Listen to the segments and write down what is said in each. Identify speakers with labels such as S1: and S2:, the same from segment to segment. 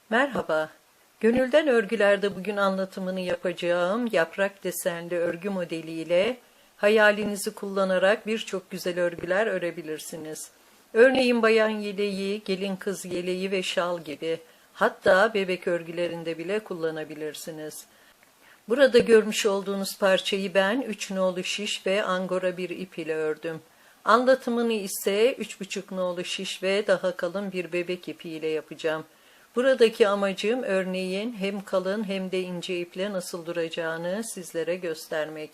S1: Merhaba. Gönülden Örgüler'de bugün anlatımını yapacağım yaprak desenli örgü modeliyle hayalinizi kullanarak birçok güzel örgüler örebilirsiniz. Örneğin bayan yeleği, gelin kız yeleği ve şal gibi, hatta bebek örgülerinde bile kullanabilirsiniz. Burada görmüş olduğunuz parçayı ben 3 nolu şiş ve angora bir ip ile ördüm. Anlatımını ise 3,5 nolu şiş ve daha kalın bir bebek ipi ile yapacağım. Buradaki amacım örneğin hem kalın hem de ince iple nasıl duracağını sizlere göstermek.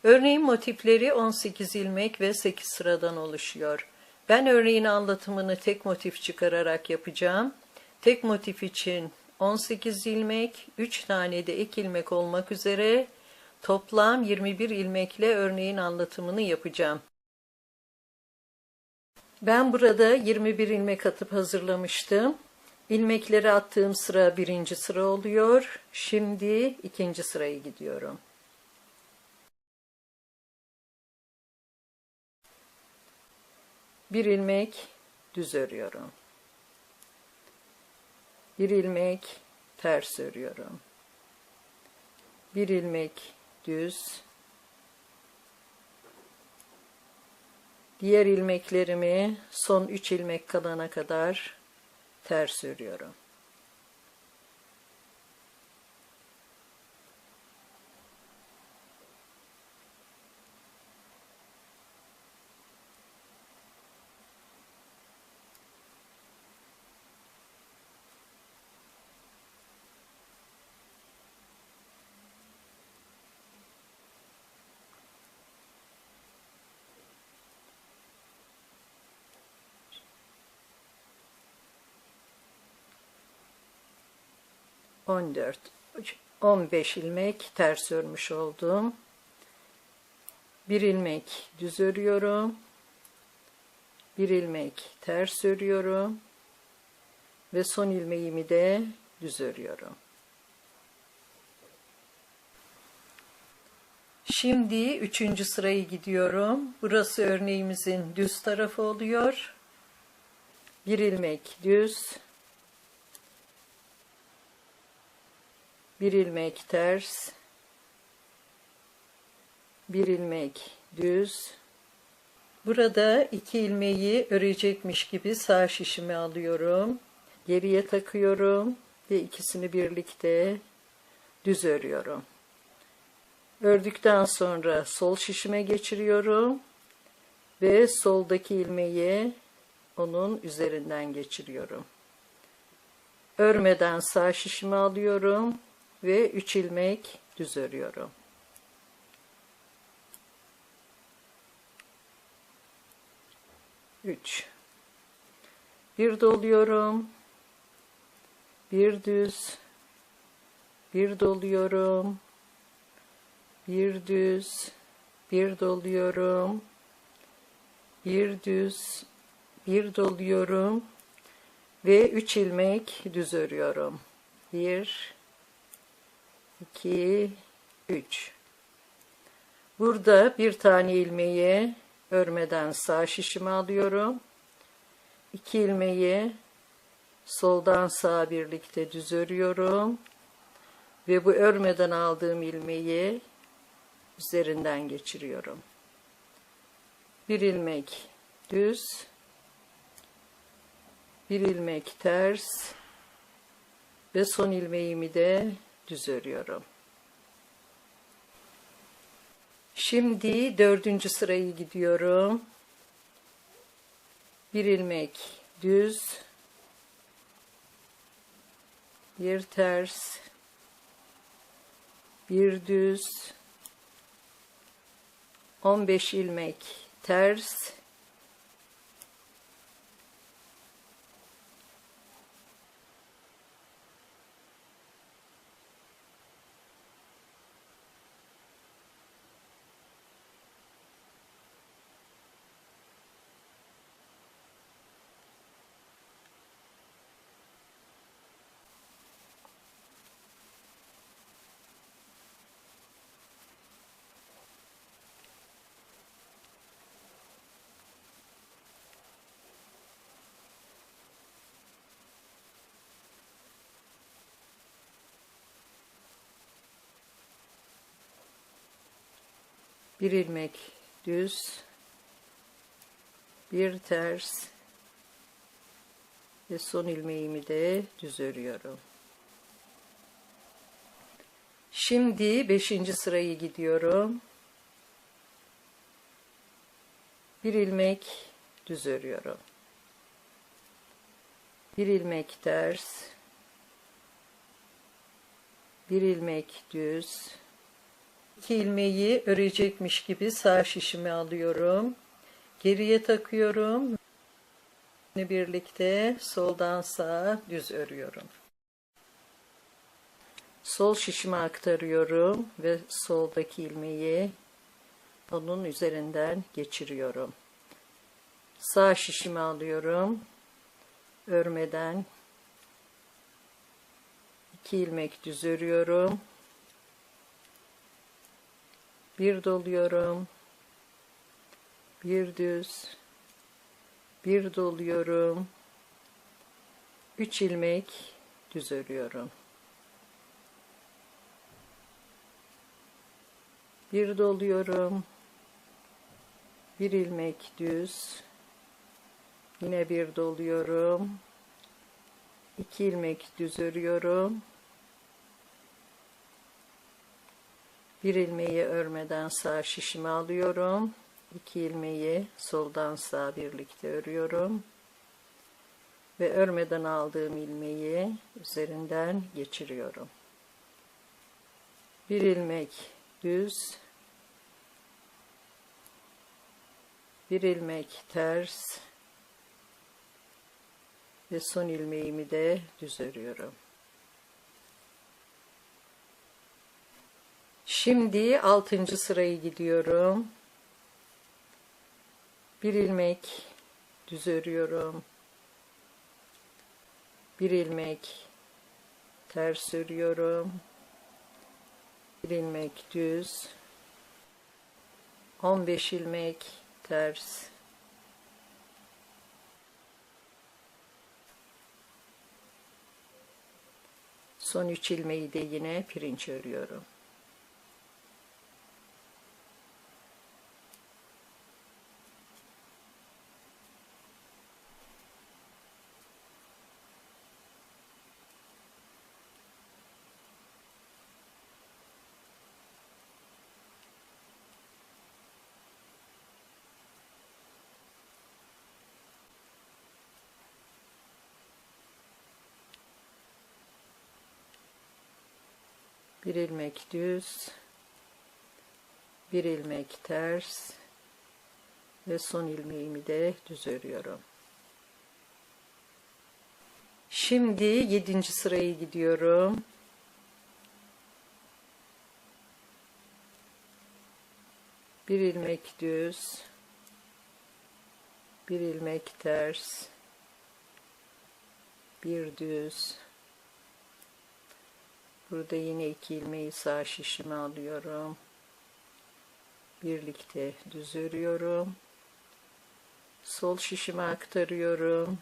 S1: Örneğin motifleri 18 ilmek ve 8 sıradan oluşuyor. Ben örneğin anlatımını tek motif çıkararak yapacağım. Tek motif için 18 ilmek, 3 tane de ek ilmek olmak üzere toplam 21 ilmekle örneğin anlatımını yapacağım. Ben burada 21 ilmek atıp hazırlamıştım. İlmekleri attığım sıra birinci sıra oluyor. Şimdi ikinci sıraya gidiyorum. Bir ilmek düz örüyorum. Bir ilmek ters örüyorum. Bir ilmek düz. Diğer ilmeklerimi son 3 ilmek kalana kadar ters örüyorum. On dört, 15 ilmek ters örmüş oldum. Bir ilmek düz örüyorum. Bir ilmek ters örüyorum. Ve son ilmeğimi de düz örüyorum. Şimdi 3. sıraya gidiyorum. Burası örneğimizin düz tarafı oluyor. Bir ilmek düz. Bir ilmek ters. Bir ilmek düz. Burada 2 ilmeği örecekmiş gibi sağ şişimi alıyorum. Geriye takıyorum ve ikisini birlikte düz örüyorum. Ördükten sonra sol şişime geçiriyorum ve soldaki ilmeği onun üzerinden geçiriyorum. Örmeden sağ şişimi alıyorum ve 3 ilmek düz örüyorum. Bir doluyorum. Bir düz. Bir doluyorum. Bir düz. Bir doluyorum. Bir düz. Bir doluyorum. Ve 3 ilmek düz örüyorum. 1, 2, 3. Burada bir tane ilmeği örmeden sağ şişime alıyorum. 2 ilmeği soldan sağa birlikte düz örüyorum. Ve bu örmeden aldığım ilmeği üzerinden geçiriyorum. Bir ilmek düz. Bir ilmek ters ve son ilmeğimi de düz örüyorum. Şimdi 4. sıraya gidiyorum. Bir ilmek düz, bir ters, bir düz, 15 ilmek ters, Bir ilmek düz, bir ters ve son ilmeğimi de düz örüyorum. Şimdi 5. sırayı gidiyorum. Bir ilmek düz örüyorum. Bir ilmek ters, bir ilmek düz. 2 ilmeği örecekmiş gibi sağ şişimi alıyorum. Geriye takıyorum. Birlikte soldan sağa düz örüyorum. Sol şişime aktarıyorum ve soldaki ilmeği onun üzerinden geçiriyorum. Sağ şişimi alıyorum. Örmeden 2 ilmek düz örüyorum. Bir doluyorum. Bir düz. Bir doluyorum. 3 ilmek düz örüyorum. Bir doluyorum. Bir ilmek düz. Yine bir doluyorum. 2 ilmek düz örüyorum. Bir ilmeği örmeden sağ şişimi alıyorum. 2 ilmeği soldan sağa birlikte örüyorum. Ve örmeden aldığım ilmeği üzerinden geçiriyorum. Bir ilmek düz. Bir ilmek ters. Ve son ilmeğimi de düz örüyorum. Şimdi 6. sırayı gidiyorum. Bir ilmek düz örüyorum. Bir ilmek ters örüyorum. Bir ilmek düz. 15 ilmek ters. Son 3 ilmeği de yine pirinç örüyorum. Bir ilmek düz, bir ilmek ters ve son ilmeğimi de düz örüyorum. Şimdi 7. sırayı gidiyorum. Bir ilmek düz, bir ilmek ters, bir düz. Burada yine 2 ilmeği sağ şişime alıyorum. Birlikte düz örüyorum. Sol şişime aktarıyorum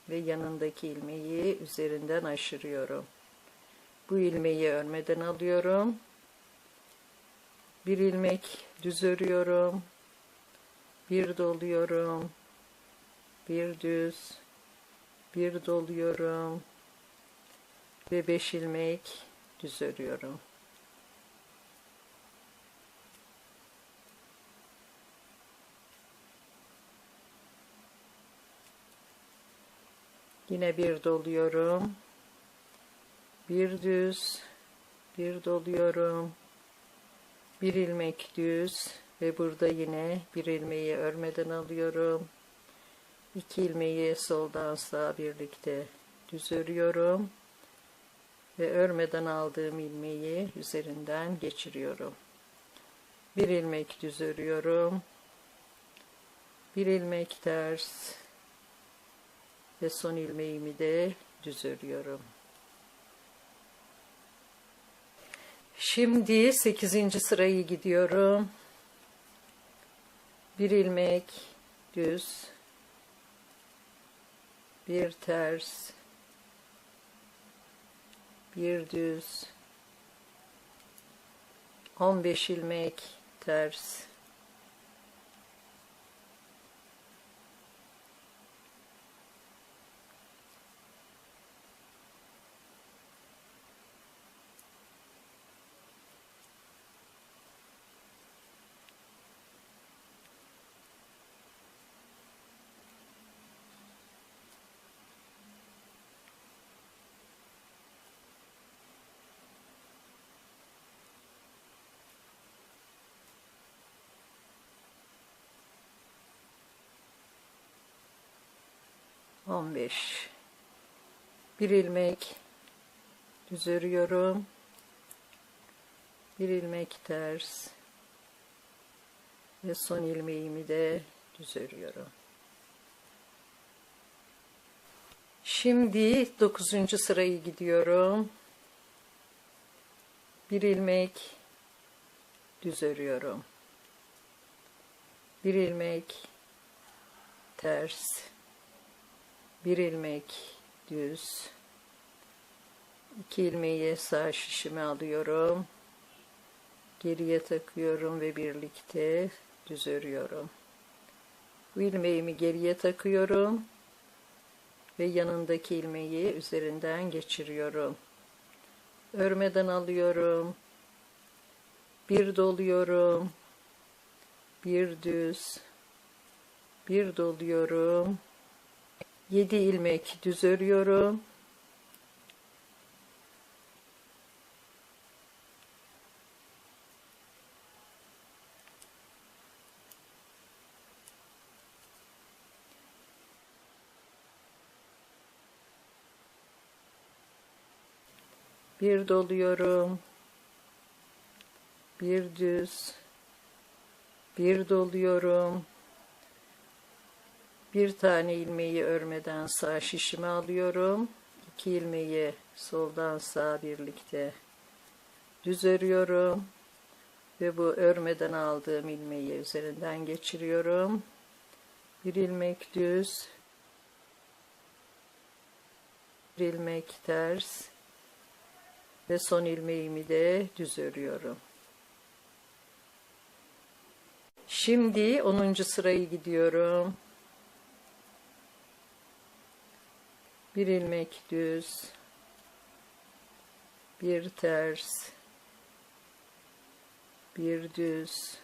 S1: ve yanındaki ilmeği üzerinden aşırıyorum. Bu ilmeği örmeden alıyorum. Bir ilmek düz örüyorum. Bir doluyorum. Bir düz. Bir doluyorum. Ve 5 ilmek düz örüyorum. Yine bir doluyorum. Bir düz, bir doluyorum. Bir ilmek düz ve burada yine bir ilmeği örmeden alıyorum. 2 ilmeği soldan sağa birlikte düz örüyorum. Ve örmeden aldığım ilmeği üzerinden geçiriyorum. Bir ilmek düz örüyorum. Bir ilmek ters ve son ilmeğimi de düz örüyorum. Şimdi 8. sırayı gidiyorum. Bir ilmek düz, bir ters, bir düz, 15 ilmek ters, 15. Bir ilmek düz örüyorum. Bir ilmek ters ve son ilmeğimi de düz örüyorum. Şimdi 9. sırayı gidiyorum. Bir ilmek düz örüyorum. Bir ilmek ters, bir ilmek düz, 2 ilmeği sağ şişime alıyorum, geriye takıyorum ve birlikte düz örüyorum. Bu ilmeğimi geriye takıyorum ve yanındaki ilmeği üzerinden geçiriyorum. Örmeden alıyorum, bir doluyorum, bir düz, bir doluyorum, 7 ilmek düz örüyorum. Bir doluyorum, bir düz, bir doluyorum, bir tane ilmeği örmeden sağ şişime alıyorum, 2 ilmeği soldan sağa birlikte düz örüyorum ve bu örmeden aldığım ilmeği üzerinden geçiriyorum. Bir ilmek düz, bir ilmek ters ve son ilmeğimi de düz örüyorum. Şimdi 10. sırayı gidiyorum. Bir ilmek düz, bir ters, bir düz,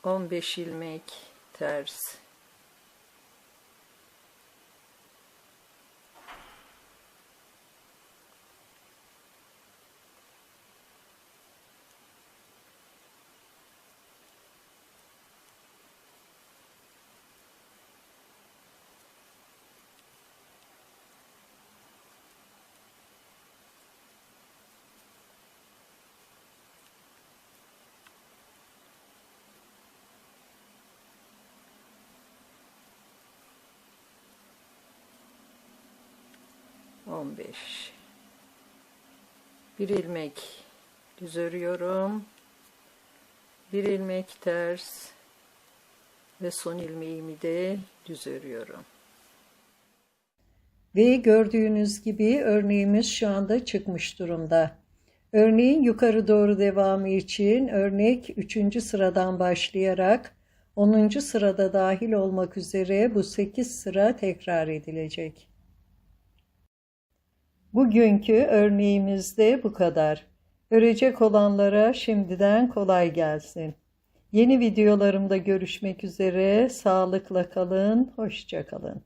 S1: 15 ilmek ters. Bir ilmek düz örüyorum, bir ilmek ters ve son ilmeğimi de düz örüyorum. Ve gördüğünüz gibi örneğimiz şu anda çıkmış durumda. Örneğin yukarı doğru devamı için örnek 3. sıradan başlayarak 10. sırada dahil olmak üzere bu 8 sıra tekrar edilecek. Bugünkü örneğimizde bu kadar. Örecek olanlara şimdiden kolay gelsin. Yeni videolarımda görüşmek üzere. Sağlıkla kalın, hoşça kalın.